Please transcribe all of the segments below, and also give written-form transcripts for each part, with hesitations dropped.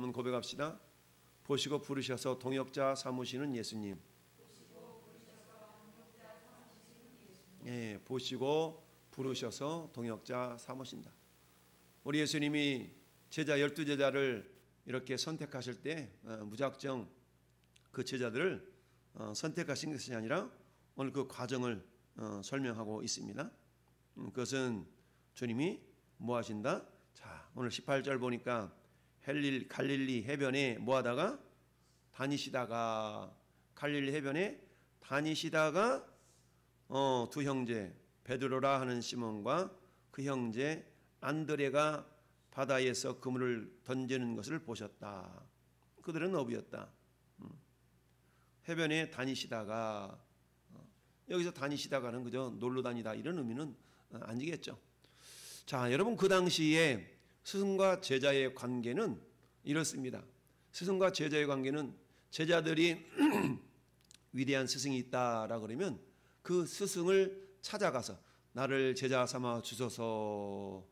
한번 고백합시다. 보시고 부르셔서 동역자 삼으시는 예수님. 예, 보시고 부르셔서 동역자 삼으신다. 우리 예수님이 제자 12제자를 이렇게 선택하실 때 무작정 그 제자들을 선택하신 것이 아니라 오늘 그 과정을 설명하고 있습니다. 그것은 주님이 뭐 하신다? 자, 오늘 18절 보니까 갈릴리 해변에 뭐 하다가? 다니시다가, 갈릴리 해변에 다니시다가 두 형제 베드로라 하는 시몬과 그 형제 안드레가 바다에서 그물을 던지는 것을 보셨다. 그들은 어부였다. 해변에 다니시다가, 여기서 다니시다가는 그저 놀러 다니다 이런 의미는 아니겠죠. 자, 여러분, 그 당시에 스승과 제자의 관계는 이렇습니다. 스승과 제자의 관계는 제자들이 위대한 스승이 있다라 그러면 그 스승을 찾아가서 나를 제자 삼아 주소서,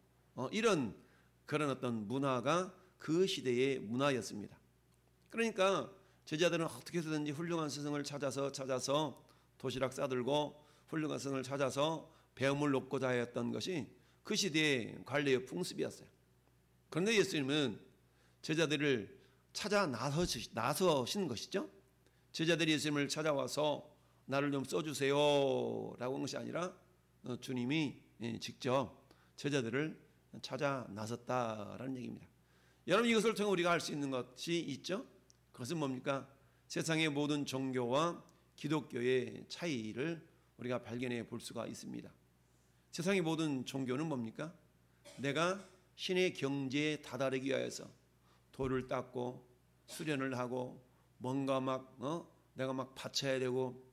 이런 그런 어떤 문화가 그 시대의 문화였습니다. 그러니까 제자들은 어떻게 해서든지 훌륭한 스승을 찾아서 도시락 싸들고 훌륭한 스승을 찾아서 배움을 얻고자 했던 것이 그 시대의 관례의 풍습이었어요. 그런데 예수님은 제자들을 찾아 나서신 것이죠. 제자들이 예수님을 찾아와서 나를 좀 써주세요 라고 한 것이 아니라 주님이 직접 제자들을 찾아 나섰다라는 얘기입니다. 여러분, 이것을 통해 우리가 알 수 있는 것이 있죠. 그것은 뭡니까? 세상의 모든 종교와 기독교의 차이를 우리가 발견해 볼 수가 있습니다. 세상의 모든 종교는 뭡니까? 내가 신의 경지에 다다르기 위해서 돌을 닦고 수련을 하고 뭔가 내가 막 바쳐야 되고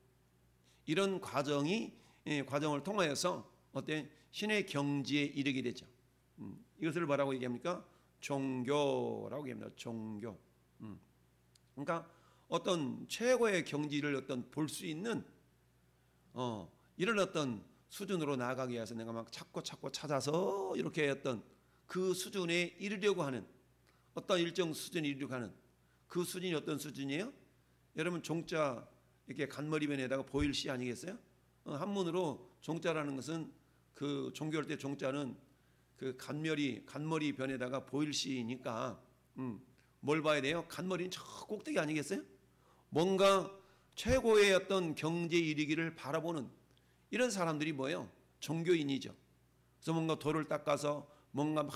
이런 과정을 통하여서 신의 경지에 이르게 되죠. 이것을 뭐라고 얘기합니까? 종교라고 얘기합니다. 종교. 그러니까 어떤 최고의 경지를 볼 수 있는 이런 어떤 수준으로 나아가기 위해서 내가 막 찾고 찾아서 이렇게 그 수준에 이르려고 하는 어떤 일정 수준에 이르려고 하는 그 수준이 어떤 수준이에요? 여러분, 종자 이렇게 간머리변에다가 보일시 아니겠어요? 한문으로 종자라는 것은 그 종교할 때 종자는 그 간머리 변에다가 보일시니까 뭘 봐야 돼요? 간머리는 저 꼭대기 아니겠어요? 뭔가 최고의 어떤 경지에 이르기를 바라보는 이런 사람들이 뭐예요? 종교인이죠. 그래서 뭔가 돌을 닦아서 뭔가 막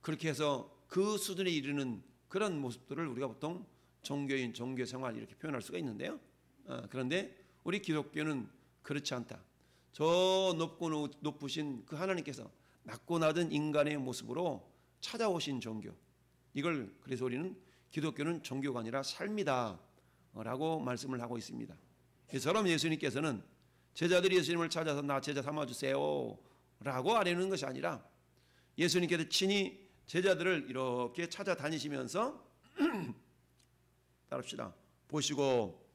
그렇게 해서 그 수준에 이르는 그런 모습들을 우리가 보통 종교인, 종교생활 이렇게 표현할 수가 있는데요. 그런데 우리 기독교는 그렇지 않다. 저 높고 높으신 그 하나님께서 낮고 낮은 인간의 모습으로 찾아오신 종교. 이걸 그래서 우리는 기독교는 종교가 아니라 삶이다 라고 말씀을 하고 있습니다. 이처럼 예수님께서는 제자들이 예수님을 찾아서 나 제자 삼아주세요 라고 아뢰는 것이 아니라 예수님께서 친히 제자들을 이렇게 찾아다니시면서 따릅시다. 보시고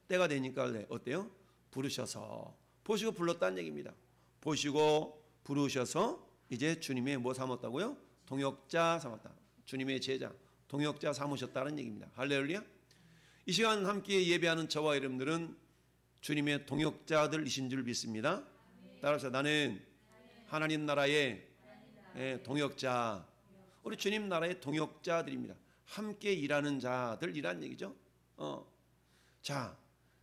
때가 되니까 어때요? 부르셔서. 보시고 불렀다는 얘기입니다. 보시고 부르셔서 이제 주님의 뭐 삼았다고요? 동역자 삼았다. 주님의 제자, 동역자 삼으셨다는 얘기입니다. 할렐루야. 이 시간 함께 예배하는 저와 여러분들은 주님의 동역자들이신 줄 믿습니다. 따라서 나는 하나님 나라의 동역자, 우리 주님 나라의 동역자들입니다. 함께 일하는 자들이란 얘기죠. 자,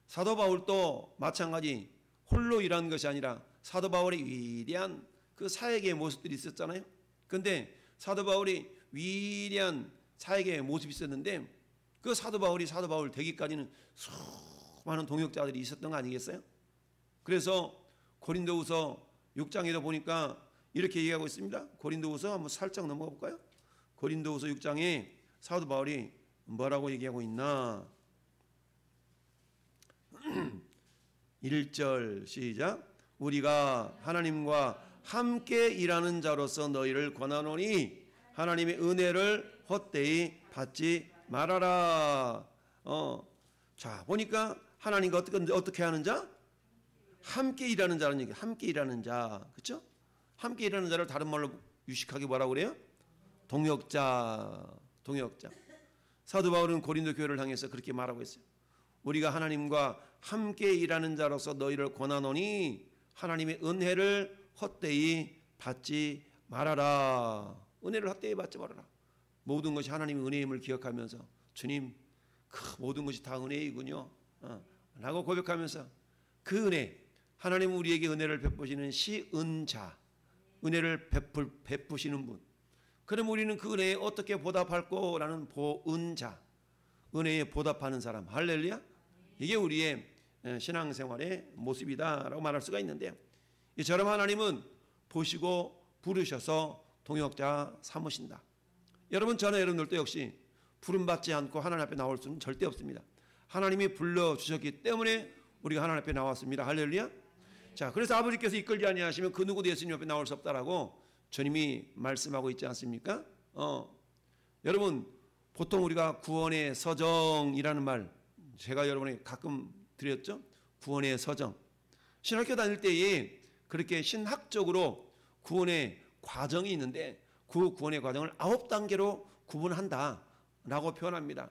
사도 바울도 마찬가지 홀로 일하는 것이 아니라 사도 바울의 위대한 그 사역의 모습들이 있었잖아요. 그런데 사도 바울이 위대한 사역의 모습이 있었는데 그 사도 바울 되기까지는 수많은 동역자들이 있었던 거 아니겠어요? 그래서 고린도후서 6장에도 보니까 이렇게 얘기하고 있습니다. 고린도후서 한번 살짝 넘어가 볼까요? 고린도후서 6장에 사도 바울이 뭐라고 얘기하고 있나? 1절 시작. 우리가 하나님과 함께 일하는 자로서 너희를 권하노니 하나님의 은혜를 헛되이 받지 말아라. 자, 보니까 하나님과 어떻게 하는 자? 함께 일하는 자라는 얘기. 함께 일하는 자. 그렇죠? 함께 일하는 자를 다른 말로 유식하게 뭐라고 그래요? 동역자. 사도 바울은 고린도 교회를 향해서 그렇게 말하고 있어요. 우리가 하나님과 함께 일하는 자로서 너희를 권하노니 하나님의 은혜를 헛되이 받지 말아라. 은혜를 헛되이 받지 말아라. 모든 것이 하나님의 은혜임을 기억하면서 주님, 그 모든 것이 다 은혜이군요 라고 고백하면서 그 은혜, 하나님은 우리에게 은혜를 베푸시는 시은자, 은혜를 베푸시는 분. 그럼 우리는 그 은혜에 어떻게 보답할 거라는 보은자, 은혜에 보답하는 사람. 할렐루야. 이게 우리의 신앙생활의 모습이다라고 말할 수가 있는데요. 이처럼 하나님은 보시고 부르셔서 동역자 삼으신다. 여러분, 저는 여러분들도 역시 부름받지 않고 하나님 앞에 나올 수는 절대 없습니다. 하나님이 불러주셨기 때문에 우리가 하나님 앞에 나왔습니다. 할렐루야. 자, 그래서 아버지께서 이끌지 아니하시면 그 누구도 예수님 앞에 나올 수 없다라고 주님이 말씀하고 있지 않습니까? 여러분, 보통 우리가 구원의 서정이라는 말 제가 여러분에게 가끔 드렸죠? 구원의 서정. 신학교 다닐 때에 그렇게 신학적으로 구원의 과정이 있는데 그 구원의 과정을 9단계로 구분한다라고 표현합니다.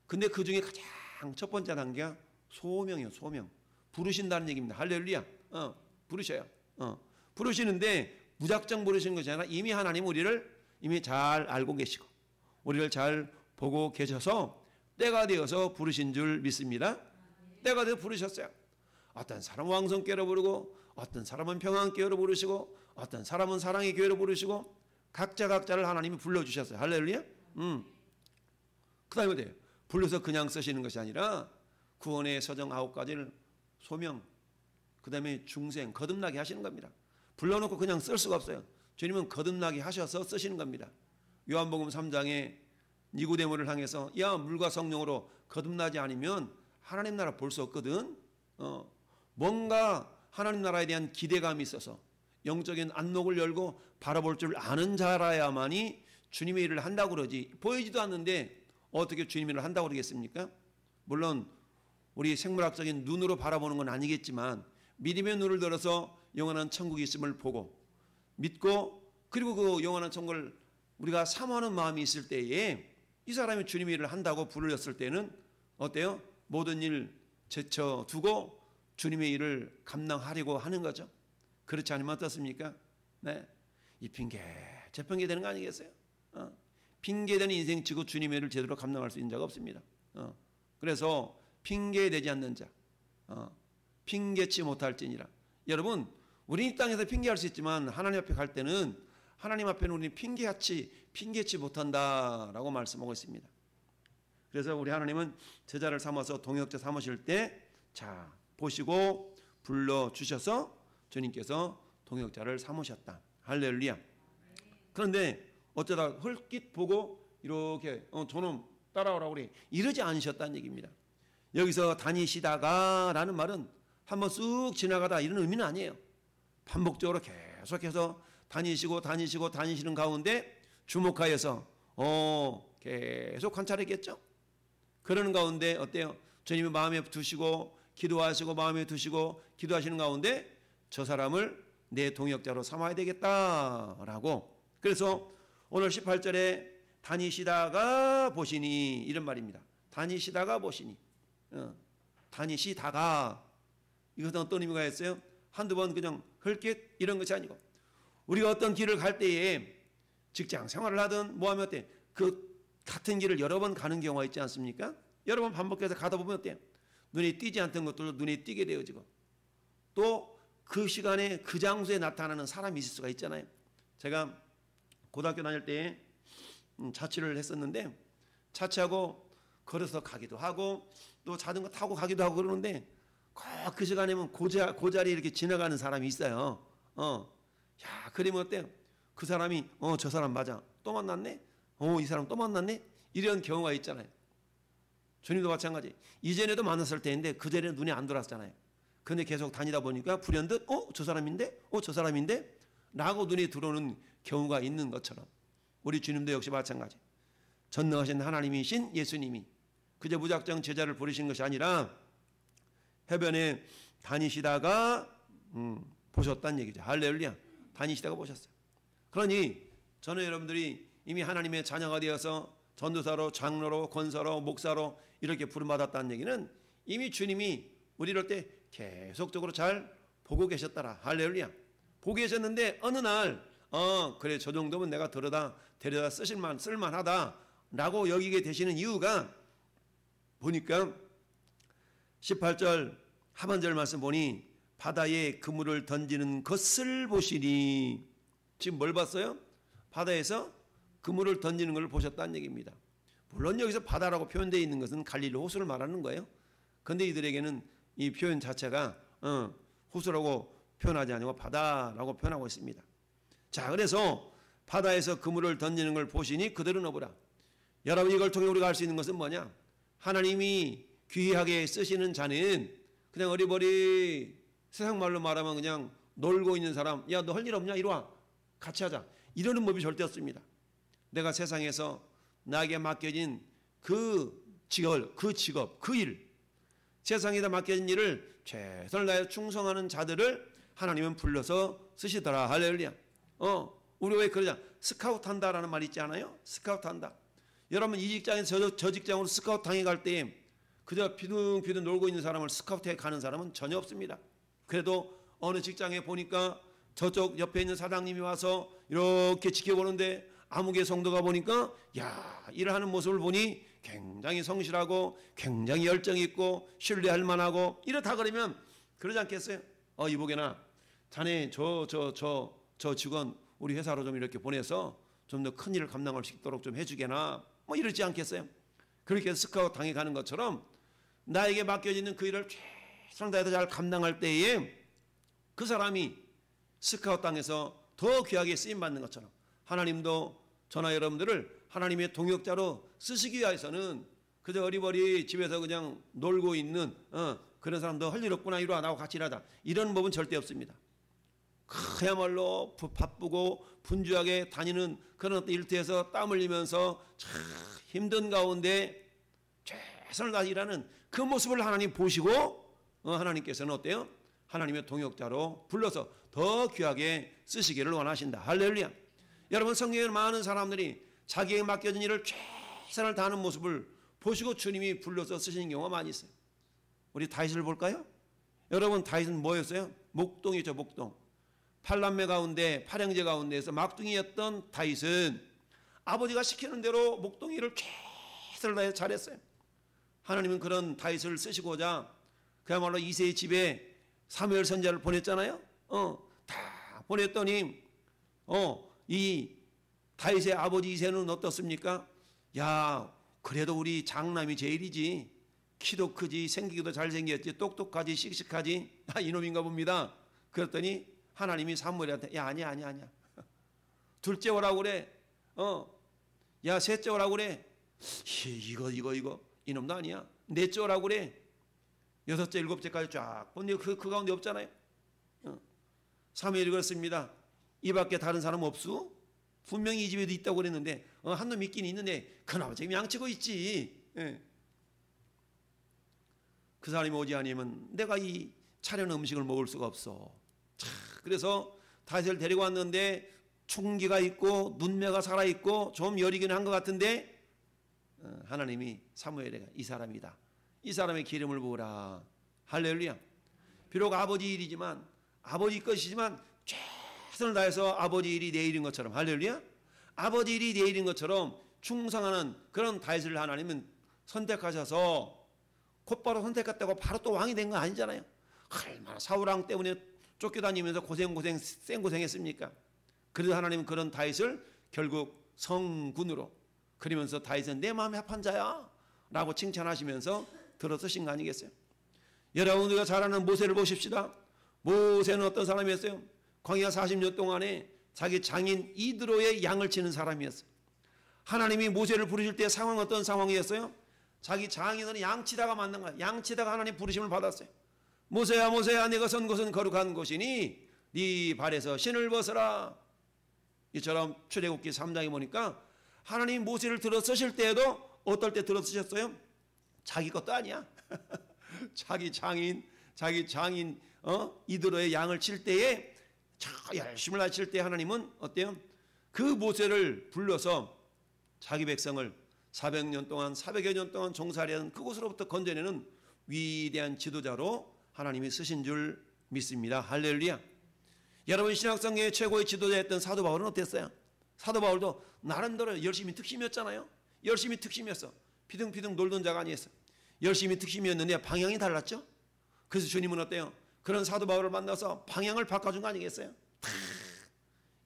근데 그 중에 가장 첫 번째 단계가 소명이에요. 소명. 부르신다는 얘기입니다. 할렐루야. 부르셔요. 부르시는데 무작정 부르시는 것이 아니라 이미 하나님 우리를 이미 잘 알고 계시고 우리를 잘 보고 계셔서 때가 되어서 부르신 줄 믿습니다. 때가 되어 부르셨어요. 어떤 사람은 왕성교회로 부르고 어떤 사람은 평안교회로 부르시고 어떤 사람은 사랑의 교회로 부르시고 각자를 하나님이 불러주셨어요. 할렐루야. 그 다음에 돼요. 불러서 그냥 쓰시는 것이 아니라 구원의 서정 9가지를 소명, 그 다음에 중생, 거듭나게 하시는 겁니다. 불러놓고 그냥 쓸 수가 없어요. 주님은 거듭나게 하셔서 쓰시는 겁니다. 요한복음 3장에 니고데모를 향해서 야, 물과 성령으로 거듭나지 않으면 하나님 나라 볼 수 없거든. 뭔가 하나님 나라에 대한 기대감이 있어서 영적인 안목을 열고 바라볼 줄 아는 자라야만이 주님의 일을 한다고 그러지, 보이지도 않는데 어떻게 주님의 일을 한다고 그러겠습니까? 물론 우리 생물학적인 눈으로 바라보는 건 아니겠지만 믿음의 눈을 들어서 영원한 천국이 있음을 보고 믿고 그리고 그 영원한 천국을 우리가 사모하는 마음이 있을 때에 이 사람이 주님의 일을 한다고 불렀을 때는 어때요? 모든 일 제쳐두고 주님의 일을 감당하려고 하는 거죠. 그렇지 않으면 어떻습니까? 네, 이 핑계 저 핑계 되는 거 아니겠어요? 핑계되는 인생 치고 주님의 일을 제대로 감당할 수 있는 자가 없습니다. 그래서 핑계되지 않는 자, 핑계치 못할지니라. 여러분, 우리 이 땅에서 핑계할 수 있지만 하나님 앞에 갈 때는 하나님 앞에는 우리 핑계치 못한다라고 말씀하고 있습니다. 그래서 우리 하나님은 제자를 삼아서 동역자 삼으실 때 자, 보시고 불러주셔서 주님께서 동역자를 삼으셨다. 할렐루야. 그런데 어쩌다 헐깃 보고 이렇게 저놈 따라오라고 그래 이러지 않으셨다는 얘기입니다. 여기서 다니시다가 라는 말은 한번 쑥 지나가다 이런 의미는 아니에요. 반복적으로 계속해서 다니시는 가운데 주목하여서 계속 관찰했겠죠. 그러는 가운데 어때요? 주님이 마음에 두시고 기도하시고 마음에 두시고 기도하시는 가운데 저 사람을 내 동역자로 삼아야 되겠다라고. 그래서 오늘 18절에 다니시다가 보시니 이런 말입니다. 다니시다가 보시니. 다니시다가 이것은 어떤 의미가 있어요? 한두 번 그냥 헐깃 이런 것이 아니고 우리가 어떤 길을 갈 때에 직장 생활을 하든 뭐 하면 어때? 그 같은 길을 여러 번 가는 경우가 있지 않습니까? 여러 번 반복해서 가다 보면 어때요? 눈에 띄지 않던 것들도 눈에 띄게 되어지고 또 그 시간에 그 장소에 나타나는 사람이 있을 수가 있잖아요. 제가 고등학교 다닐 때 자취를 했었는데 자취하고 걸어서 가기도 하고 또 자전거 타고 가기도 하고 그러는데 꼭 그 시간에면 그 자리에 이렇게 지나가는 사람이 있어요. 야, 그러면 어때요? 그 사람이 저 사람 맞아. 또 만났네? 이 사람 또 만났네? 이런 경우가 있잖아요. 주님도 마찬가지. 이전에도 만났을 때인데 그 전에는 눈에 안 들어왔잖아요. 근데 계속 다니다 보니까 불현듯 저 사람인데? 저 사람인데? 라고 눈에 들어오는 경우가 있는 것처럼 우리 주님도 역시 마찬가지. 전능하신 하나님이신 예수님이 그저 무작정 제자를 부르신 것이 아니라 해변에 다니시다가 보셨다는 얘기죠. 할렐루야. 다니시다가 보셨어요. 그러니 저는 여러분들이 이미 하나님의 자녀가 되어서 전도사로, 장로로, 권사로, 목사로 이렇게 부름받았다는 얘기는 이미 주님이 우리를 때 계속적으로 잘 보고 계셨더라. 할렐루야. 보고 계셨는데 어느 날 그래 저 정도면 내가 데려다 쓸만하다 라고 여기게 되시는 이유가 보니까 18절 하반절 말씀 보니 바다에 그물을 던지는 것을 보시니, 지금 뭘 봤어요? 바다에서 그물을 던지는 걸 보셨다는 얘기입니다. 물론 여기서 바다라고 표현되어 있는 것은 갈릴리 호수를 말하는 거예요. 그런데 이들에게는 이 표현 자체가 호수라고 표현하지 않고 바다라고 표현하고 있습니다. 자, 그래서 바다에서 그물을 던지는 걸 보시니 그들은 어부라. 여러분, 이걸 통해 우리가 알 수 있는 것은 뭐냐? 하나님이 귀하게 쓰시는 자는 그냥 어리버리 세상 말로 말하면 그냥 놀고 있는 사람, 야, 너 할 일 없냐? 이리 와. 같이 하자. 이러는 법이 절대 없습니다. 내가 세상에서 나에게 맡겨진 그 직업, 그 일, 세상에다 맡겨진 일을 최선을 다해 충성하는 자들을 하나님은 불러서 쓰시더라. 할렐루야. 우리 왜 그러자? 스카우트 한다라는 말 있지 않아요? 스카우트 한다. 여러분, 이 직장에서 저 직장으로 스카우트 당해 갈 때 그저 비둥비둥 놀고 있는 사람을 스카우트해 가는 사람은 전혀 없습니다. 그래도 어느 직장에 보니까 저쪽 옆에 있는 사장님이 와서 이렇게 지켜보는데 아무개 성도가 보니까 야, 일을 하는 모습을 보니 굉장히 성실하고 굉장히 열정이 있고 신뢰할 만하고 이렇다 그러면 그러지 않겠어요? 이보게나 자네 저 직원 우리 회사로 좀 이렇게 보내서 좀 더 큰 일을 감당할 수 있도록 좀 해주게나 뭐 이러지 않겠어요? 그렇게 스카우트 당해 가는 것처럼 나에게 맡겨지는 그 일을 최선을 다해서 잘 감당할 때에 그 사람이 스카우트 당해서 더 귀하게 쓰임받는 것처럼 하나님도 저나 여러분들을 하나님의 동역자로 쓰시기 위해서는 그저 어리버리 집에서 그냥 놀고 있는 그런 사람도 할 일 없구나, 이리 와, 나하고 같이 일하자, 이런 법은 절대 없습니다. 그야말로 바쁘고 분주하게 다니는 그런 일터에서 땀 흘리면서 참 힘든 가운데 최선을 다해 일하는 그 모습을 하나님 보시고 하나님께서는 어때요? 하나님의 동역자로 불러서 더 귀하게 쓰시기를 원하신다. 할렐루야. 여러분, 성경에 많은 사람들이 자기에게 맡겨진 일을 최선을 다하는 모습을 보시고 주님이 불러서 쓰시는 경우가 많이 있어요. 우리 다윗을 볼까요? 여러분, 다윗은 뭐였어요? 목동이죠, 목동. 8남매 가운데 8형제 가운데에서 막둥이였던 다윗은 아버지가 시키는 대로 목동이를 최선을 다해 잘했어요. 하나님은 그런 다윗을 쓰시고자 그야말로 이새의 집에 사무엘 선지자를 보냈잖아요. 다 보냈더니 이 다윗의 아버지 이새는 어떻습니까? 야, 그래도 우리 장남이 제일이지. 키도 크지, 생기기도 잘생겼지, 똑똑하지, 씩씩하지. 이놈인가 봅니다. 그랬더니 하나님이 사무엘한테 야, 아니야. 둘째 오라고 그래. 야, 셋째 오라고 그래. 이거 이놈도 아니야. 넷째 오라고 그래. 여섯째, 일곱째까지 쫙. 근데 그 가운데 없잖아요. 사무엘이 그렇습니다. 이 밖에 다른 사람 없수? 분명히 이 집에도 있다고 그랬는데 한 놈 있긴 있는데 그나마 지금 양치고 있지. 그 사람이 오지 아니면 내가 이 차려놓은 음식을 먹을 수가 없어. 그래서 다윗을 데리고 왔는데 총기가 있고 눈매가 살아있고 좀 여리긴 한 것 같은데 하나님이 사무엘에게 이 사람이다. 이 사람의 기름을 부으라. 할렐루야. 비록 아버지 일이지만 아버지 것이지만 최선을 다해서 아버지 일이 내 일인 것처럼, 할렐루야, 아버지 일이 내 일인 것처럼 충성하는 그런 다윗을 하나님은 선택하셔서 곧바로 선택했다고 바로 또 왕이 된 건 아니잖아요. 얼마나 사울왕 때문에 쫓겨다니면서 생고생했습니까? 그래서 하나님은 그런 다윗을 결국 성군으로, 그러면서 다윗은 내 마음에 합한 자야 라고 칭찬하시면서 들어서신 거 아니겠어요? 여러분, 우리가 잘 아는 모세를 보십시다. 모세는 어떤 사람이었어요? 광야 40년 동안에 자기 장인 이드로의 양을 치는 사람이었어요. 하나님이 모세를 부르실 때 상황은 어떤 상황이었어요? 자기 장인은 양치다가 만난 거야. 양치다가 하나님 부르심을 받았어요. 모세야, 내가 선 곳은 거룩한 곳이니 네 발에서 신을 벗어라. 이처럼 출애굽기 3장에 보니까 하나님 모세를 들어 쓰실 때에도 어떨 때 들어 쓰셨어요? 자기 것도 아니야. 자기 장인 이드로의 양을 칠 때에 열심을 하실 때 하나님은 어때요? 그 모세를 불러서 자기 백성을 400년 동안 400여 년 동안 종살이한 그곳으로부터 건져내는 위대한 지도자로 하나님이 쓰신 줄 믿습니다. 할렐루야. 여러분, 신약성경의 최고의 지도자였던 사도 바울은 어땠어요? 사도 바울도 나름대로 열심히 특심이었잖아요. 열심히 특심이었어. 피둥피둥 놀던 자가 아니었어. 열심히 특심이었는데 방향이 달랐죠. 그래서 주님은 어때요? 그런 사도 바울을 만나서 방향을 바꿔준 거 아니겠어요?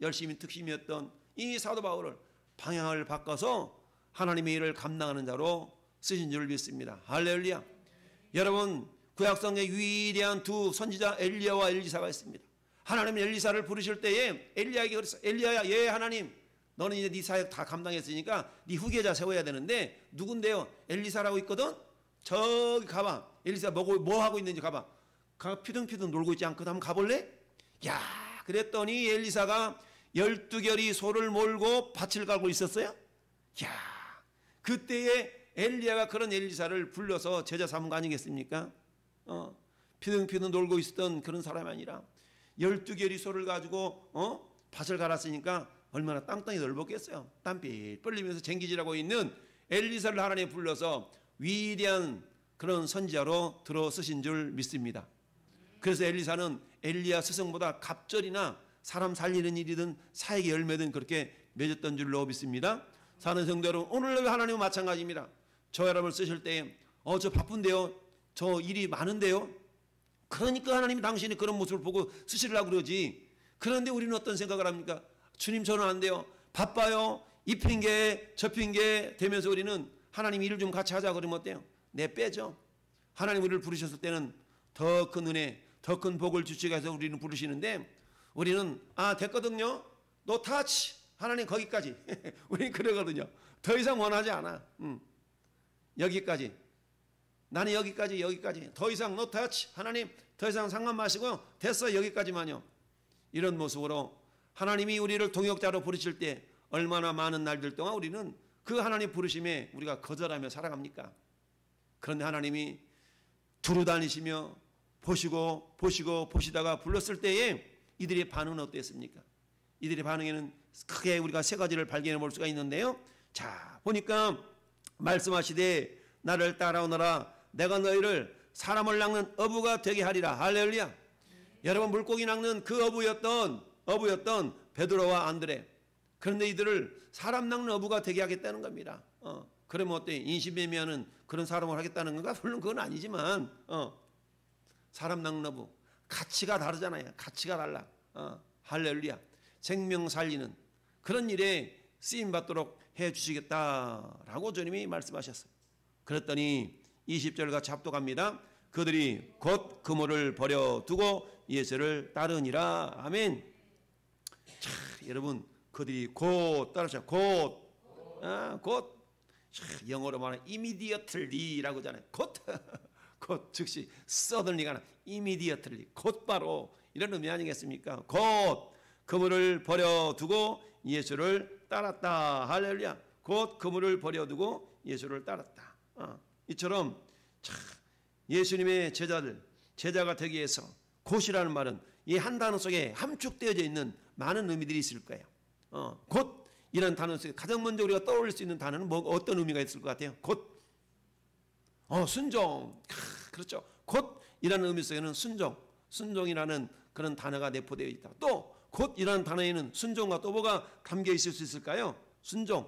열심히 특심이었던 이 사도 바울을 방향을 바꿔서 하나님의 일을 감당하는 자로 쓰신 줄 믿습니다. 할렐루야. 여러분, 구약성경에 위대한 두 선지자 엘리야와 엘리사가 있습니다. 하나님은 엘리사를 부르실 때에 엘리야에게 그랬어요. 엘리야야, 예 하나님, 너는 이제 네 사역 다 감당했으니까 네 후계자 세워야 되는데 누군데요? 엘리사라고 있거든. 저기 가봐. 엘리사 뭐 하고 있는지 가봐. 피둥피둥 놀고 있지 않거든. 한번 가볼래? 야, 그랬더니 엘리사가 12결이 소를 몰고 밭을 갈고 있었어요. 야, 그때에 엘리야가 그런 엘리사를 불러서 제자 삼은 거 아니겠습니까? 피둥피둥 놀고 있었던 그런 사람이 아니라 12결이 소를 가지고 밭을 갈았으니까 얼마나 땅덩이 넓었겠어요. 땀빛 벌리면서 쟁기질하고 있는 엘리사를 하나님이 불러서 위대한 그런 선지자로 들어 쓰신 줄 믿습니다. 그래서 엘리사는 엘리야 스승보다 갑절이나 사람 살리는 일이든 사역의 열매든 그렇게 맺었던 줄로 믿습니다. 사는 성도 여러분, 오늘 하나님은 마찬가지입니다. 저 여러분을 쓰실 때 저 바쁜데요, 저 일이 많은데요. 그러니까 하나님이 당신이 그런 모습을 보고 쓰시려고 그러지. 그런데 우리는 어떤 생각을 합니까? 주님, 저는 안 돼요, 바빠요, 이 핑계 저 핑계 대면서 우리는 하나님 일을 좀 같이 하자 그러면 어때요? 내 빼죠. 하나님 우리를 부르셨을 때는 더 큰 은혜, 더 큰 복을 주시기 위해서 우리는 부르시는데 우리는 됐거든요, 노 타치, 하나님 거기까지. 우리는 그러거든요. 더 이상 원하지 않아. 여기까지, 나는 여기까지 더 이상 노 타치, 하나님 더 이상 상관 마시고 됐어, 여기까지만요. 이런 모습으로 하나님이 우리를 동역자로 부르실 때 얼마나 많은 날들 동안 우리는 그 하나님 부르심에 우리가 거절하며 살아갑니까? 그런데 하나님이 두루 다니시며 보시다가 불렀을 때에 이들의 반응은 어땠습니까? 이들의 반응에는 크게 우리가 세 가지를 발견해 볼 수가 있는데요. 자, 보니까 말씀하시되 나를 따라오너라, 내가 너희를 사람을 낚는 어부가 되게 하리라. 할렐루야. 여러분, 물고기 낚는 그 어부였던 베드로와 안드레. 그런데 이들을 사람 낚는 어부가 되게 하겠다는 겁니다. 그러면 어때? 인신매매하는 그런 사람을 하겠다는 건가? 물론 그건 아니지만 사람 낚는 어부, 가치가 다르잖아요. 가치가 달라. 할렐루야. 생명 살리는 그런 일에 쓰임 받도록 해 주시겠다라고 주님이 말씀하셨어요. 그랬더니 20절과 잡독합니다. 그들이 곧 그물을 버려두고 예수를 따르니라. 아멘. 자, 여러분, 그들이 곧 따르죠. 곧. 영어로 말하면 immediately라고 하잖아요. 곧 즉시 suddenly가 아니라 immediately, 곧바로, 이런 의미 아니겠습니까? 곧 그물을 버려두고 예수를 따랐다. 할렐루야. 곧 그물을 버려두고 예수를 따랐다. 이처럼 예수님의 제자가 되기 위해서 곧이라는 말은 이 한 단어 속에 함축되어져 있는 많은 의미들이 있을 거예요. 곧 이라는 단어 속에 가장 먼저 우리가 떠올릴 수 있는 단어는 어떤 의미가 있을 것 같아요? 곧. 순종. 그렇죠. 곧이라는 의미 속에는 순종이라는 그런 단어가 내포되어 있다. 또 곧이라는 단어에는 순종과 또 뭐가 담겨 있을 수 있을까요? 순종.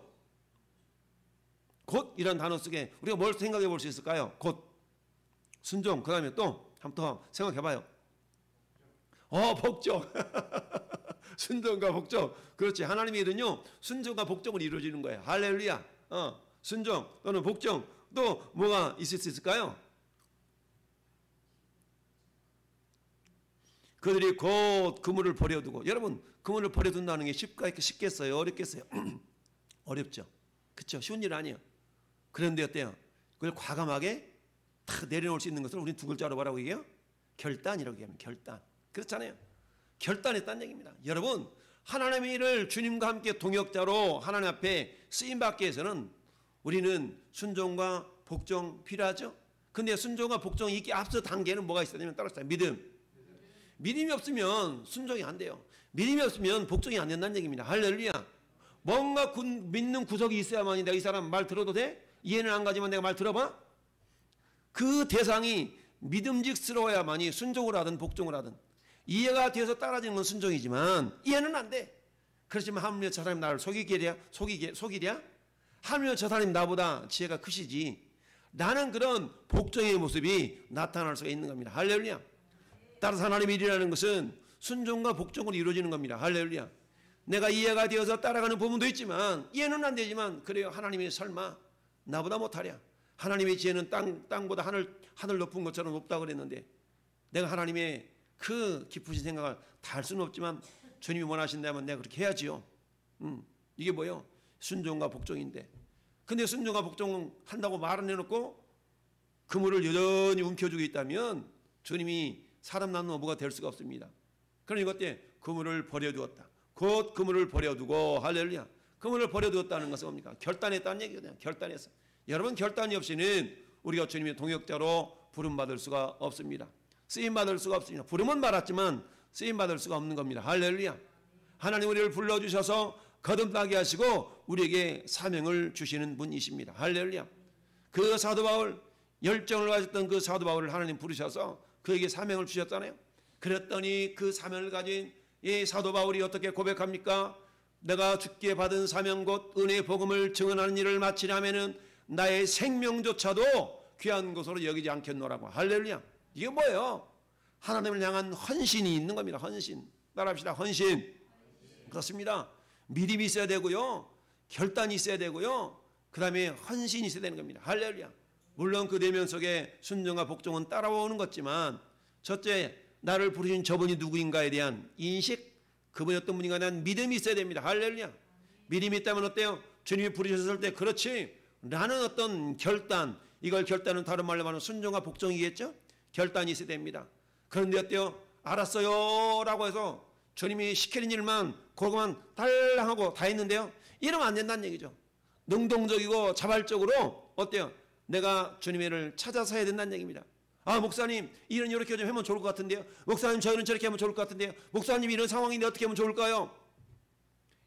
곧이라는 단어 속에 우리가 뭘 생각해 볼 수 있을까요? 곧, 순종, 그 다음에 또 한번 더 생각해 봐요. 복종. 순종과 복종. 그렇지. 하나님의 일은요, 순종과 복종으로 이루어지는 거예요. 할렐루야. 순종 또는 복종, 또 뭐가 있을 수 있을까요? 그들이 곧 그물을 버려두고. 여러분, 그물을 버려둔다는 게 쉽겠어요? 어렵겠어요? 어렵죠. 그렇죠? 쉬운 일 아니에요. 그런데 어때요? 그걸 과감하게 다 내려놓을 수 있는 것을 우리는 두 글자로 뭐라고 얘기해요? 결단이라고 얘기합니다. 결단. 그렇잖아요. 결단했다는 얘기입니다. 여러분, 하나님의 일을 주님과 함께 동역자로 하나님 앞에 쓰임받기 위해서는 우리는 순종과 복종 필요하죠. 근데 순종과 복종이 있기 앞서 단계는 뭐가 있어야 되냐면 따라서 믿음. 믿음이 없으면 순종이 안 돼요. 믿음이 없으면 복종이 안 된다는 얘기입니다. 할렐루야. 뭔가 믿는 구석이 있어야만이 내가 이 사람 말 들어도 돼? 이해는 안 가지만 내가 말 들어봐? 그 대상이 믿음직스러워야만이 순종을 하든 복종을 하든, 이해가 되어서 따라지는 건 순종이지만 이해는 안 돼. 그렇지만 하물며 저 사람이 나를 속이랴? 하물며 저 사람이 나보다 지혜가 크시지. 나는 그런 복종의 모습이 나타날 수가 있는 겁니다. 할렐루야. 따라서 하나님의 일이라는 것은 순종과 복종으로 이루어지는 겁니다. 할렐루야. 내가 이해가 되어서 따라가는 부분도 있지만, 이해는 안 되지만, 그래요. 하나님이 설마 나보다 못하랴? 하나님의 지혜는 땅보다 하늘 높은 것처럼 높다고 그랬는데, 내가 하나님의 그 깊으신 생각을 다 할 수는 없지만 주님이 원하신다면 내가 그렇게 해야지요. 이게 뭐예요? 순종과 복종인데, 근데 순종과 복종한다고 말은 해놓고 그물을 여전히 움켜쥐고 있다면 주님이 사람 낳는 어부가 될 수가 없습니다. 그러니 그때 그물을 버려두었다. 곧 그물을 버려두고, 할렐루야. 그물을 버려두었다는 것은 뭡니까? 결단했다는 얘기거든요. 결단했어. 여러분, 결단이 없이는 우리가 주님의 동역자로 부름받을 수가 없습니다. 쓰임받을 수가 없습니다. 부름은 받았지만 쓰임받을 수가 없는 겁니다. 할렐루야. 하나님 우리를 불러주셔서 거듭나게 하시고 우리에게 사명을 주시는 분이십니다. 할렐루야. 그 사도 바울, 열정을 가졌던 그 사도 바울을 하나님 부르셔서 그에게 사명을 주셨잖아요. 그랬더니 그 사명을 가진 이 사도 바울이 어떻게 고백합니까? 내가 주께 받은 사명 곧 은혜의 복음을 증언하는 일을 마치려면은 나의 생명조차도 귀한 것으로 여기지 않겠노라고. 할렐루야. 이게 뭐예요? 하나님을 향한 헌신이 있는 겁니다. 헌신. 따라합시다. 헌신. 그렇습니다. 믿음이 있어야 되고요, 결단이 있어야 되고요, 그 다음에 헌신이 있어야 되는 겁니다. 할렐루야. 물론 그 내면 속에 순종과 복종은 따라오는 것지만, 첫째, 나를 부르신 저분이 누구인가에 대한 인식, 그분이 어떤 분인가에 대한 믿음이 있어야 됩니다. 할렐루야. 믿음이 있다면 어때요? 주님이 부르셨을 때 그렇지, 라는 어떤 결단, 이걸 결단은 다른 말로 말하면 순종과 복종이겠죠? 결단이 있어야 됩니다. 그런데 어때요? 알았어요 라고 해서 주님이 시키는 일만 그거만 달랑하고 다 했는데요, 이러면 안 된다는 얘기죠. 능동적이고 자발적으로 어때요? 내가 주님의 일을 찾아서 해야 된다는 얘기입니다. 아, 목사님 이런 이렇게 좀 하면 좋을 것 같은데요, 목사님 저희는 저렇게 하면 좋을 것 같은데요, 목사님 이런 상황인데 어떻게 하면 좋을까요?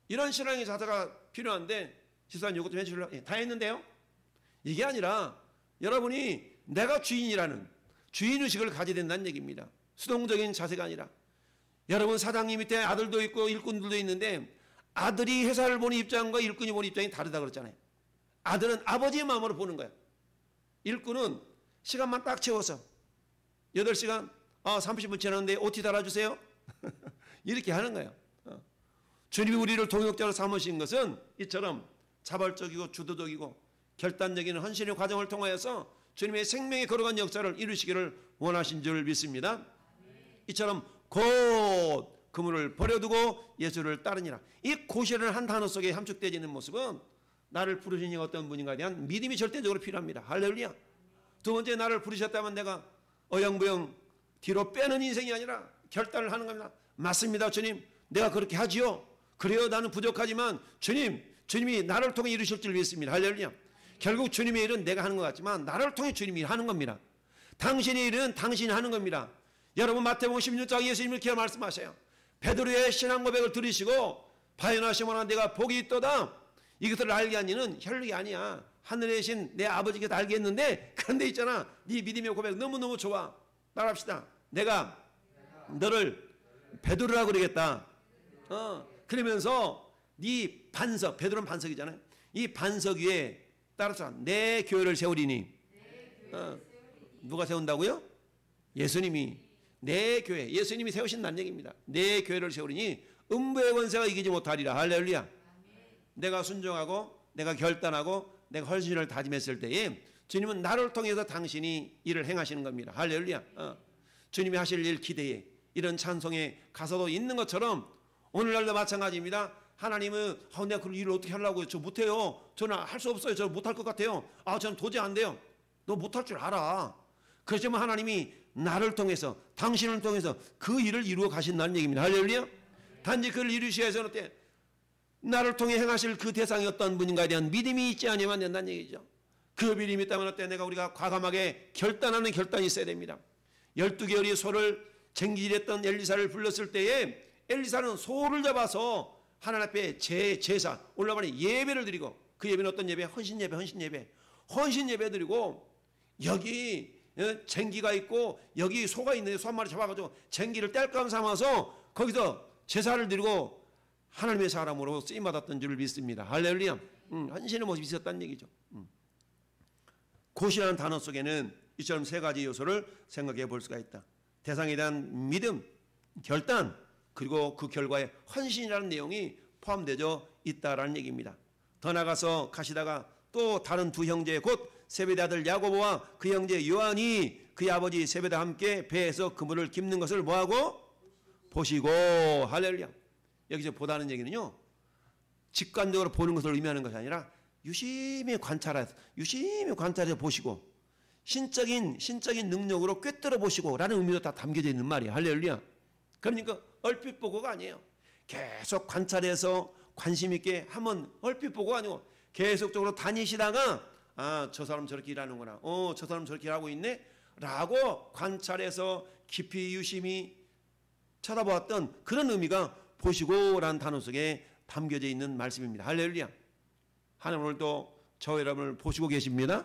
이런 신앙의 자세가 필요한데, 집사님 이것 좀 해주실래요? 다 했는데요. 이게 아니라 여러분이 내가 주인이라는 주인의식을 가져야 된다는 얘기입니다. 수동적인 자세가 아니라. 여러분, 사장님 밑에 아들도 있고 일꾼들도 있는데 아들이 회사를 보는 입장과 일꾼이 보는 입장이 다르다 그랬잖아요. 아들은 아버지의 마음으로 보는 거야. 일꾼은 시간만 딱 채워서 8시간 30분 지났는데 OT 달아주세요. 이렇게 하는 거예요. 주님이 우리를 동역자로 삼으신 것은 이처럼 자발적이고 주도적이고 결단적인 헌신의 과정을 통하여서 주님의 생명에 걸어간 역사를 이루시기를 원하신 줄 믿습니다. 이처럼 곧 그물을 버려두고 예수를 따르니라. 이 곧이라는 한 단어 속에 함축되어 있는 모습은 나를 부르신 이가 어떤 분인가에 대한 믿음이 절대적으로 필요합니다. 할렐루야. 두 번째, 나를 부르셨다면 내가 어영부영 뒤로 빼는 인생이 아니라 결단을 하는 겁니다. 맞습니다, 주님. 내가 그렇게 하지요. 그래요, 나는 부족하지만 주님이 나를 통해 이루실 줄 믿습니다. 할렐루야. 결국 주님의 일은 내가 하는 것 같지만 나를 통해 주님이 하는 겁니다. 당신의 일은 당신이 하는 겁니다. 여러분, 마태복음 16장 예수님이 이렇게 말씀하세요. 베드로의 신앙 고백을 들으시고 바요나시모나 내가 복이 있도다, 이것들을 알게 한 이는 혈육이 아니야, 하늘에 계신 내 아버지께서 알겠는데, 그런데 있잖아, 네 믿음의 고백 너무너무 좋아. 따라합시다. 내가 너를 베드로라고 그러겠다. 그러면서 네 반석, 베드로는 반석이잖아요. 이 반석 위에 따라서 내 교회를 세우리니. 누가 세운다고요? 예수님이. 내 교회, 예수님이 세우신다는 얘기입니다. 내 교회를 세우리니 음부의 권세가 이기지 못하리라. 할렐루야. 내가 순종하고 내가 결단하고 내가 헌신을 다짐했을 때에 주님은 나를 통해서 당신이 일을 행하시는 겁니다. 할렐루야. 주님이 하실 일 기대에 이런 찬송의 가사도 있는 것처럼 오늘날도 마찬가지입니다. 하나님은 내가 그 일을 어떻게 하려고요? 저 못해요. 저는 할 수 없어요. 저 못할 것 같아요. 저는 도저히 안 돼요. 너 못할 줄 알아. 그렇지만 하나님이 나를 통해서, 당신을 통해서 그 일을 이루어 가신다는 얘기입니다. 할렐루야. 단지 그를 이루셔야 해서 어때? 나를 통해 행하실 그 대상이 어떤 분인가에 대한 믿음이 있지 않으면 안 된다는 얘기죠. 그 믿음이 있다면 어때? 우리가 과감하게 결단하는 결단이 있어야 됩니다. 12개월의 소를 쟁기질했던 엘리사를 불렀을 때에 엘리사는 소를 잡아서 하나님 앞에 제사 올라가는 예배를 드리고, 그 예배는 어떤 예배? 헌신 예배 드리고, 여기 쟁기가 있고 여기 소가 있는데 소 한 마리 잡아가지고 쟁기를 땔감 삼아서 거기서 제사를 드리고 하나님의 사람으로 쓰임받았던 줄 믿습니다. 할렐루야. 헌신의 모습이 있었다는 얘기죠. 곧이라는 단어 속에는 이처럼 세 가지 요소를 생각해 볼 수가 있다. 대상에 대한 믿음, 결단, 그리고 그 결과에 헌신이라는 내용이 포함되어 있다라는 얘기입니다. 더 나가서 가시다가 또 다른 두 형제 곧 세베대 아들 야고보와 그 형제 요한이 그의 아버지 세베대와 함께 배에서 그물을 깁는 것을 뭐하고? 보시고. 할렐루야. 여기서 보다는 얘기는요, 직관적으로 보는 것을 의미하는 것이 아니라 유심히 관찰해서 보시고 신적인 능력으로 꿰뚫어 보시고 라는 의미도 다 담겨져 있는 말이에요. 할렐루야. 그러니까 얼핏 보고가 아니에요. 계속 관찰해서 관심 있게 한번 얼핏 보고가 아니고 계속적으로 다니시다가 저 사람 저렇게 일하는구나, 저 사람 저렇게 일하고 있네 라고 관찰해서 깊이 유심히 쳐다보았던 그런 의미가 보시고 라는 단어 속에 담겨져 있는 말씀입니다. 할렐루야. 하나님 오늘도 저 여러분을 보시고 계십니다.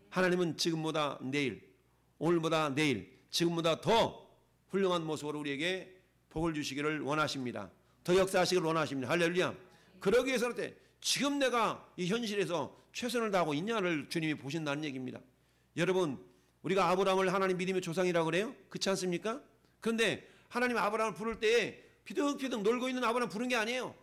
하나님은 지금보다 내일, 오늘보다 내일, 지금보다 더 훌륭한 모습으로 우리에게 복을 주시기를 원하십니다. 더 역사하시기를 원하십니다. 할렐루야. 그러기 위해서 지금 내가 이 현실에서 최선을 다하고 있냐를 주님이 보신다는 얘기입니다. 여러분, 우리가 아브라함을 하나님 믿음의 조상이라고 그래요? 그렇지 않습니까? 그런데 하나님 아브라함을 부를 때에 피득피득 놀고 있는 아브라함 부른 게 아니에요.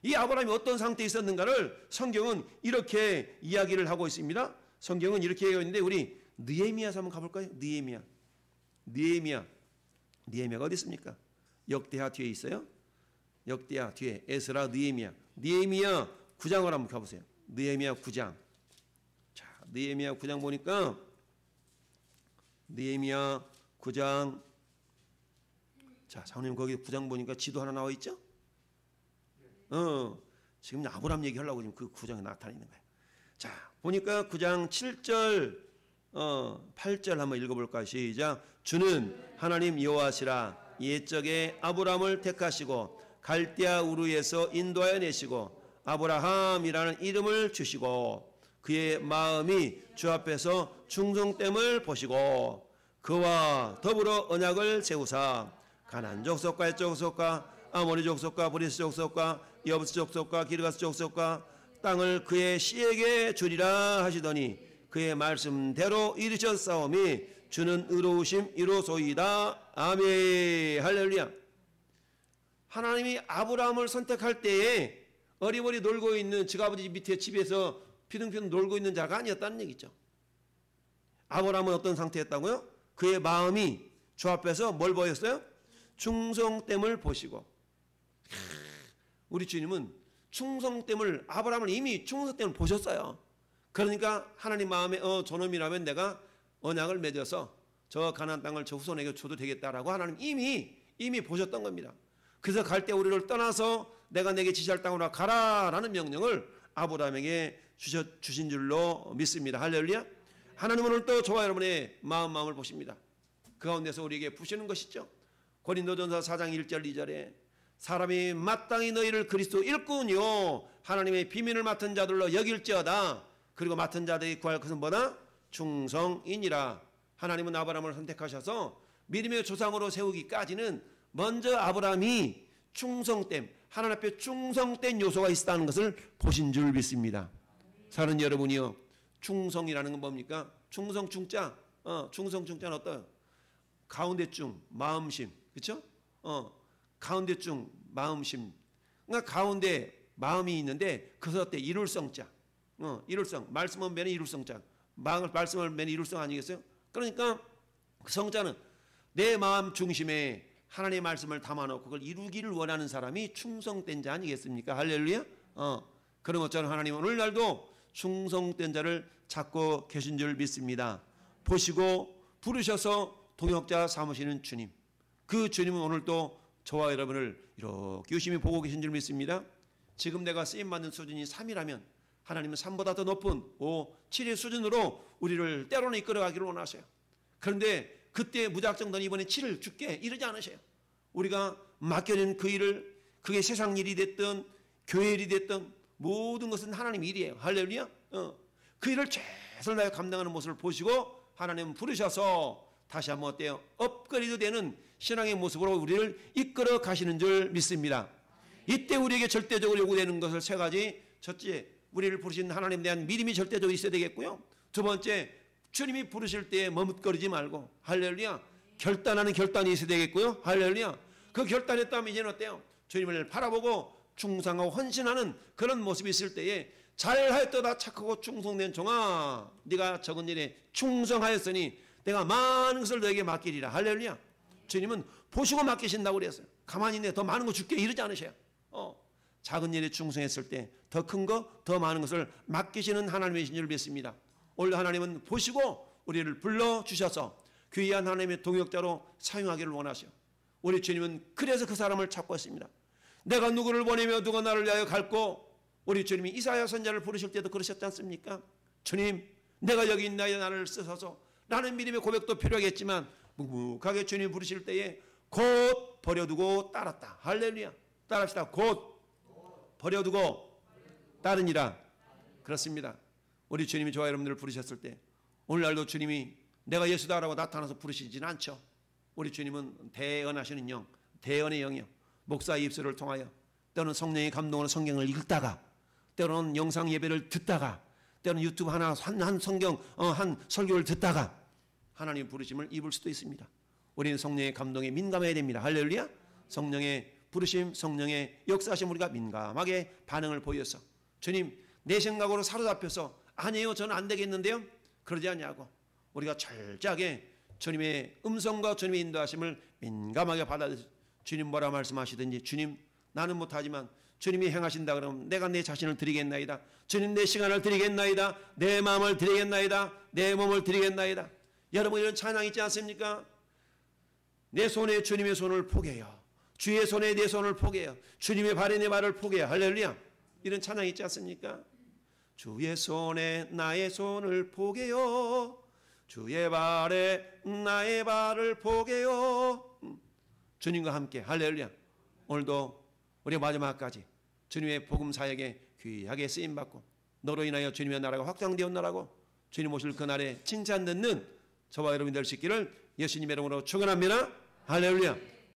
이 아브라함이 어떤 상태에 있었는가를 성경은 이렇게 이야기를 하고 있습니다. 성경은 이렇게 되어 있는데 우리 느헤미야서 한번 가볼까요? 느헤미야가 어디 있습니까? 역대하 뒤에 있어요. 역대하 뒤에 에스라, 느헤미야 9장을 한번 가보세요. 느헤미야 9장. 자, 느헤미야 9장 보니까 느헤미야 9장. 자, 장로님 거기 9장 보니까 지도 하나 나와 있죠? 지금 아브라함 얘기하려고 지금 그 9장에 나타나 있는 거예요. 자, 보니까 9장 7절 8절 한번 읽어볼까요? 시작. 주는 하나님 여호와시라. 옛적에 아브라함을 택하시고 갈대아 우르에서 인도하여 내시고 아브라함이라는 이름을 주시고 그의 마음이 주 앞에서 충성됨을 보시고 그와 더불어 언약을 세우사 가나안 족속과 헷 족속과 아모리 족속과 브리스 족속과 여부스 족속과 기르가스 족속과 땅을 그의 씨에게 주리라 하시더니 그의 말씀대로 이르셨사오니 주는 의로우심 이로소이다. 아멘. 할렐루야. 하나님이 아브라함을 선택할 때에 어리버리 놀고 있는 직아버지 밑에 집에서 피둥피둥 놀고 있는 자가 아니었다는 얘기죠. 아브라함은 어떤 상태였다고요? 그의 마음이 주 앞에서 뭘 보였어요? 충성됨을 보시고. 우리 주님은 충성됨을, 아브라함을 이미 충성됨을 보셨어요. 그러니까 하나님 마음에 저놈이라면 내가 언약을 맺어서 저 가나안 땅을 저 후손에게 줘도 되겠다라고 하나님 이미 보셨던 겁니다. 그래서 갈 때 우리를 떠나서 내가 내게 지시할 땅으로 가라라는 명령을 아브라함에게 주신 줄로 믿습니다. 할렐루야. 하나님은 오늘 또 저와 여러분의 마음을 보십니다. 그 가운데서 우리에게 부시는 것이죠. 고린도전서 4장 1절 2절에 사람이 마땅히 너희를 그리스도 일꾼이요 하나님의 비밀을 맡은 자들로 여길지어다. 그리고 맡은 자들이 구할 것은 뭐다? 충성이니라. 하나님은 아브라함을 선택하셔서 믿음의 조상으로 세우기까지는 먼저 아브라함이 충성됨, 하나님 앞에 충성된 요소가 있다는 것을 보신 줄 믿습니다. 사는 여러분이요, 충성이라는 건 뭡니까? 충성충자, 충성충자는 어때요? 가운데중 마음심, 그렇죠? 가운데중 마음심. 그러니까 가운데 마음이 있는데 그것을 어때? 이룰성자, 이룰성. 말씀은 맨 이룰성자. 말씀을 맨 이룰성 아니겠어요? 그러니까 그 성자는 내 마음 중심에 하나님의 말씀을 담아놓고 그걸 이루기를 원하는 사람이 충성된 자 아니겠습니까? 할렐루야. 그런 것처럼 하나님은 오늘날도 충성된 자를 찾고 계신 줄 믿습니다. 보시고 부르셔서 동역자 삼으시는 주님, 그 주님은 오늘도 저와 여러분을 이렇게 유심히 보고 계신 줄 믿습니다. 지금 내가 쓰임받는 수준이 3이라면 하나님은 3보다 더 높은 5, 7의 수준으로 우리를 때로는 이끌어가기를 원하셔요. 그런데 그때 무작정 넌 이번에 7을 줄게 이러지 않으셔요. 우리가 맡겨진 그 일을 그게 세상 일이 됐든 교회 일이 됐든 모든 것은 하나님 일이에요. 할렐루야. 그 일을 최선을 다해 감당하는 모습을 보시고 하나님은 부르셔서 다시 한번 어때요? 업그레이드 되는 신앙의 모습으로 우리를 이끌어 가시는 줄 믿습니다. 이때 우리에게 절대적으로 요구되는 것을 세 가지. 첫째, 우리를 부르신 하나님에 대한 믿음이 절대적으로 있어야 되겠고요. 두 번째, 주님이 부르실 때 머뭇거리지 말고 할렐루야 결단하는 결단이 있어야 되겠고요. 할렐루야. 그 결단했다면 이제는 어때요? 주님을 바라보고 충성하고 헌신하는 그런 모습이 있을 때에 잘하였도다 착하고 충성된 종아 네가 적은 일에 충성하였으니 내가 많은 것을 너에게 맡기리라. 할렐루야. 주님은 보시고 맡기신다고 그랬어요. 가만히 있네 더 많은 거 줄게 이러지 않으셔요. 작은 일에 충성했을 때 더 큰 거 더 많은 것을 맡기시는 하나님이신 줄 믿습니다. 오늘 하나님은 보시고 우리를 불러주셔서 귀한 하나님의 동역자로 사용하기를 원하시오. 우리 주님은 그래서 그 사람을 찾고 있습니다. 내가 누구를 보내며 누가 나를 위하여 갈고. 우리 주님이 이사야 선지자를 부르실 때도 그러셨지 않습니까? 주님 내가 여기 있나이다 나를 쓰소서. 라는 믿음의 고백도 필요하겠지만 묵묵하게 주님 부르실 때에 곧 버려두고 따랐다. 할렐루야. 따라합시다. 곧 버려두고 따르니라. 그렇습니다. 우리 주님이 저와 여러분들을 부르셨을 때 오늘날도 주님이 내가 예수다라고 나타나서 부르시지는 않죠. 우리 주님은 대언하시는 영, 대언의 영이요. 목사의 입술을 통하여 때로는 성령의 감동으로 성경을 읽다가 때로는 영상 예배를 듣다가 때로는 유튜브 한 성경 한 설교를 듣다가 하나님 부르심을 입을 수도 있습니다. 우리는 성령의 감동에 민감해야 됩니다. 할렐루야. 성령의 부르심, 성령의 역사하심 우리가 민감하게 반응을 보여서 주님 내 생각으로 사로잡혀서 아니에요 저는 안 되겠는데요 그러지 않냐고 우리가 철저하게 주님의 음성과 주님의 인도하심을 민감하게 받아들여 주님 뭐라 말씀하시든지 주님 나는 못하지만 주님이 행하신다 그러면 내가 내 자신을 드리겠나이다. 주님 내 시간을 드리겠나이다. 내 마음을 드리겠나이다. 내 몸을 드리겠나이다. 여러분 이런 찬양 있지 않습니까? 내 손에 주님의 손을 포개요. 주의 손에 내 손을 포개요. 주님의 발에 내 발을 포개요. 할렐루야. 이런 찬양 있지 않습니까? 주의 손에 나의 손을 포개요. 주의 발에 나의 발을 포개요. 주님과 함께 할렐루야. 오늘도 우리 마지막까지 주님의 복음 사역에 귀하게 쓰임받고 너로 인하여 주님의 나라가 확장되었나라고 주님 오실 그날에 칭찬 듣는 저와 여러분이 될 수 있기를 예수님의 이름으로 축원합니다. 할렐루야.